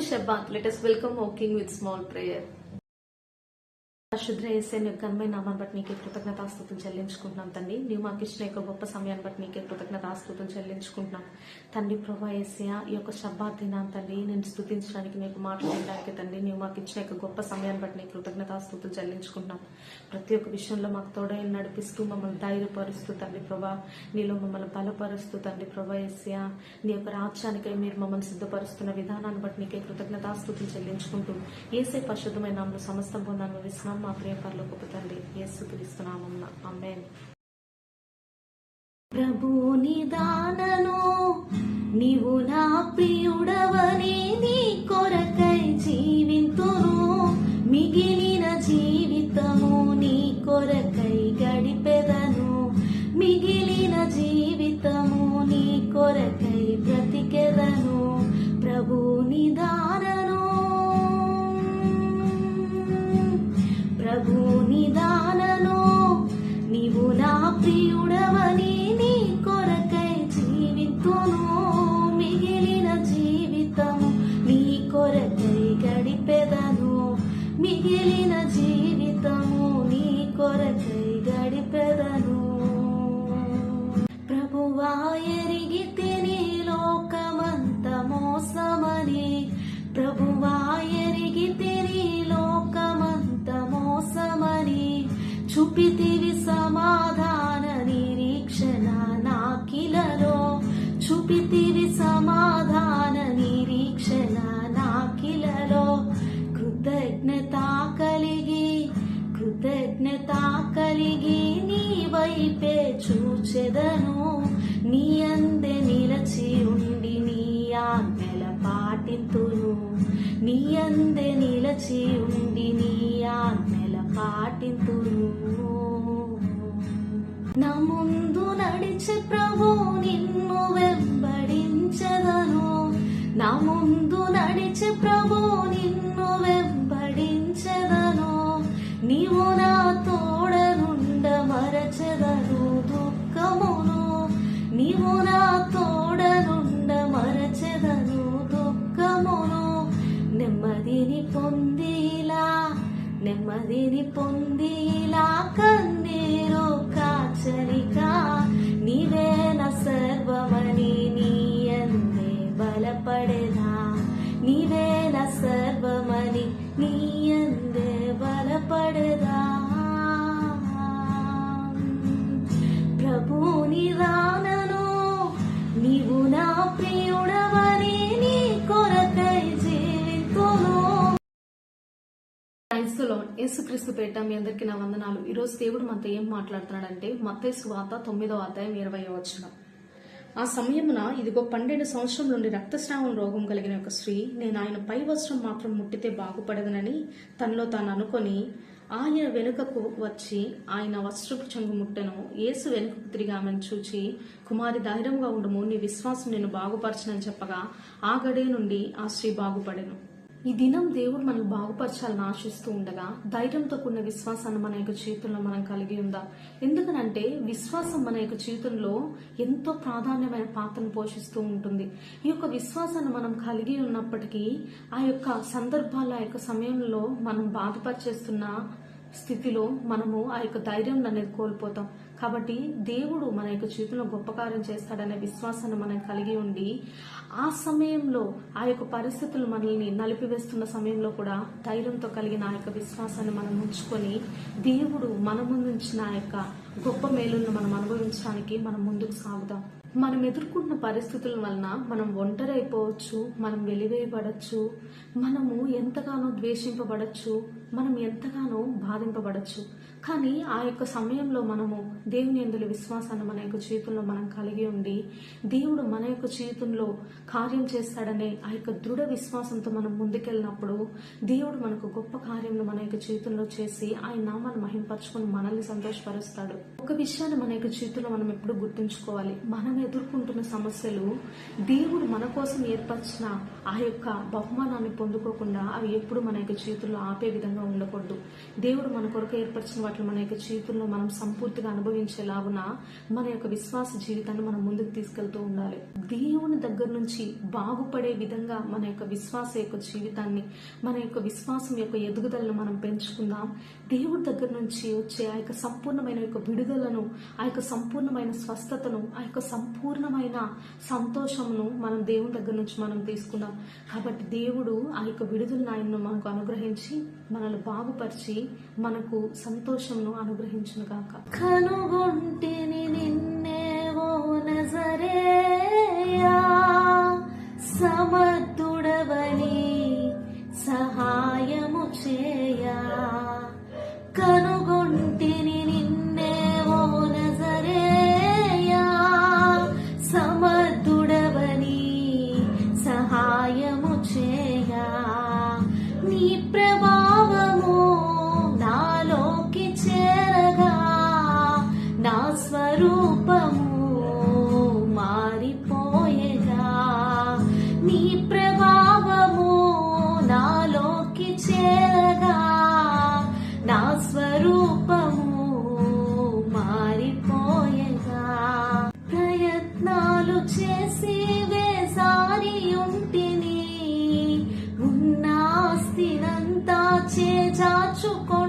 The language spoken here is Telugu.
to Shabbat. Let us welcome our King with small prayer. పరిశుద్ధ యేసయ్య ఘనమైన నామాన్ని బట్టి నీకే కృతజ్ఞతాస్తుతులు చెల్లించుకుంటున్నాం తండ్రి. నీవు మాకు ఇచ్చిన యొక్క గొప్ప సమయాన్ని బట్టి నీకే కృతజ్ఞతాస్తుతులు చెల్లించుకుంటున్నాం తండ్రి. ప్రభా యేసయ్య ఈ యొక్క శబ్బాత్ దినాన్ని తండ్రి నేను స్తుతించడానికి నీకు మాట్లాడడానికి తండ్రి నీవు మాకు ఇచ్చిన యొక్క గొప్ప సమయాన్ని బట్టి నీకు కృతజ్ఞతాస్తుతులు చెల్లించుకుంటున్నాం. ప్రతి ఒక్క విషయంలో మాకు తోడై నడిపిస్తూ మమ్మల్ని ధైర్యపరుస్తూ తండ్రి ప్రభా నీలో మమ్మల్ని బలపరుస్తూ తండ్రి ప్రభా యేసయ్య నీ యొక్క రాజ్యానికై మీరు మమ్మల్ని సిద్ధపరుస్తున్న విధానాన్ని బట్టి నీకే కృతజ్ఞతాస్తుతులు చెల్లించుకుంటూ యేసయ్య పరిశుద్ధమైన నామములో సమస్తం పొందాను విశ్రామ మా ప్రియ పరలోకపు తండ్రి యేసుక్రీస్తు నామమున ఆమేన్. ప్రభు నిదానను నీవు నా ప్రియుడవని నీ కొరకై జీవింతును, మిగిలిన జీవితము నీ కొరకై గడిపెదను, మిగిలిన జీవితము నీ కొరకై బ్రతికెదను. ప్రభు నిదానను ప్రభు నిదానను నీవు నా ప్రియుడవని నీ కొరకై జీవితును, మిగిలిన జీవితము నీ కొరకై గడిపెదను, మిగిలిన జీవితము నీ కొరకై గడిపెదను. ప్రభువా ఎరిగితే నీ లోకమంత మోసమని, ప్రభువా ఎరిగితే నీ లోకమంత మోసమని, చూపితివి సమాధాన నిరీక్షణ నాకిలలో, చూపితివి సమాధాన నిరీక్షణ నాకిలలో. కృతజ్ఞత కలిగి నీ వైపే చూచెదను, నీ అందే నిలచి ఉండి నీ ఆజ్ఞల పాటింతును, నీ అందే నిలచి ఉండి నీ ఆజ్ఞల పాటింతును. నా ముందు నడిచే ప్రభు నిన్ను వెంబడించెదను, నా ముందు నడిచే ప్రభు నిన్ను వెంబడించెదను. నీవు నా తోడనుండ మరచెదను దుఃఖమును, నీవు నా తోడనుండ మరచెదను దుఃఖమును. నెమ్మదిని పొందిలా కన్నీరు కాచరిక, నీవే నా సర్వమని నీ అందే బలపడేదా, నీవే నా సర్వమని నీ అందే బలపడేదా. ప్రభు నిదానను నీవు నా ప్రియుడవని నీ కొరకై జీవితును. యేసుక్రీస్తు పేట మీ అందరికీ నా వందనాలు. ఈరోజు దేవుడు మనతో ఏం మాట్లాడుతున్నాడంటే మత్తయి సువార్త 9వ అధ్యాయం 20వ వచనం. ఆ సమయమున ఇదిగో 12 సంవత్సరం నుండి రక్తస్రావం రోగం కలిగిన ఒక స్త్రీ నేను ఆయన పై వస్త్రం మాత్రం ముట్టితే బాగుపడదనని తనలో తాను అనుకొని ఆయన వెనుకకు వచ్చి ఆయన వస్త్రపు చెంగు ముట్టెను. యేసు వెనుకకు తిరిగి ఆమెను చూచి, కుమారి ధైర్యంగా ఉండుము, నీ విశ్వాసం నేను బాగుపరచనని చెప్పగా ఆ గడియ నుండి ఆ స్త్రీ బాగుపడెను. ఈ దినం దేవుడు మనకు బాగుపరచాలని ఆశిస్తూ ఉండగా ధైర్యంతో కూడిన విశ్వాసాన్ని మన యొక్క జీవితంలో మనం కలిగి ఉందా? ఎందుకనంటే విశ్వాసం మన యొక్క జీవితంలో ఎంతో ప్రాధాన్యమైన పాత్రను పోషిస్తూ ఉంటుంది. ఈ యొక్క విశ్వాసాన్ని మనం కలిగి ఉన్నప్పటికీ ఆ యొక్క సందర్భాల్లో ఆ యొక్క సమయంలో మనం బాధపరిచేస్తున్న స్థితిలో మనము ఆ యొక్క ధైర్యం అనేది కోల్పోతాం. కాబట్టి దేవుడు మన యొక్క జీవితంలో గొప్ప కార్యం చేస్తాడనే విశ్వాసాన్ని మనం కలిగి ఉండి ఆ సమయంలో ఆ యొక్క పరిస్థితులు మనల్ని నలిపివేస్తున్న సమయంలో కూడా ధైర్యంతో కలిగిన ఆ యొక్క విశ్వాసాన్ని మనం ఉంచుకొని దేవుడు మన ముందుంచిన ఆ యొక్క గొప్ప మేలును మనం అనుభవించడానికి మనం ముందుకు సాగుదాం. మనం ఎదుర్కొంటున్న పరిస్థితుల వలన మనం ఒంటరి అయిపోవచ్చు, మనం వెలివేయబడచ్చు, మనము ఎంతగానో ద్వేషింపబడచ్చు, మనం ఎంతగానో బాధింపబడచ్చు. కానీ ఆ యొక్క సమయంలో మనము దేవుని యందు విశ్వాసాన్ని మన యొక్క జీవితంలో మనం కలిగి ఉండి దేవుడు మన యొక్క జీవితంలో కార్యం చేస్తాడనే ఆ యొక్క దృఢ విశ్వాసంతో మనం ముందుకెళ్ళినప్పుడు దేవుడు మనకు గొప్ప కార్యం మన యొక్క జీవితంలో చేసి ఆయన నామాన్ని మహింపరచుకొని మనల్ని సంతోషపరుస్తాడు. ఒక విషయాన్ని మన యొక్క జీవితంలో మనం ఎప్పుడు గుర్తుంచుకోవాలి. మనం ఎదుర్కొంటున్న సమస్యలు దేవుడు మన కోసం ఏర్పరిచిన ఆ యొక్క బహుమానాన్ని పొందుకోకుండా అవి ఎప్పుడు మన యొక్క జీవితంలో ఆపే విధంగా ఉండకూడదు. దేవుడు మన కొరకు ఏర్పరిచిన వాటిని మన యొక్క జీవితంలో మనం సంపూర్తిగా అనుభవించేలాగున మన యొక్క విశ్వాస జీవితాన్ని మనం ముందుకు తీసుకెళ్తూ ఉండాలి. దేవుని దగ్గర నుంచి బాగుపడే విధంగా మన యొక్క విశ్వాస యొక్క జీవితాన్ని, మన యొక్క విశ్వాసం యొక్క ఎదుగుదలను మనం పెంచుకుందాం. దేవుడి దగ్గర నుంచి వచ్చే ఆ యొక్క సంపూర్ణమైన యొక్క విడుదలను, ఆ యొక్క సంపూర్ణమైన స్వస్థతను, ఆ యొక్క సంపూర్ణమైన సంతోషమును మనం దేవుని దగ్గర నుంచి మనం తీసుకుందాం. కాబట్టి దేవుడు ఆ యొక్క విడుదలను ఆయనను మనకు అనుగ్రహించి మనల్ని బాగుపరిచి మనకు సంతోషమును అనుగ్రహించును గాక. కనుగొంటిని నిన్నే ఓ నజరేయా, సమర్థుడవని సహాయము చేయా. కనుగొంటిని నిన్నే ఓ నజరేయా, సమర్థుడవని సహాయము చేయా. నీ ప్రభావము నాలోకి చేరగా నా స్వరూపము మారిపోయేగా. నీ ప్రభావము నాలోకి చేరగా నా స్వరూపము మారిపోయేగా. ప్రయత్నాలు చేసి వేసారి ఉంటిని, ఉన్న ఆస్తినంతా చేజార్చుకో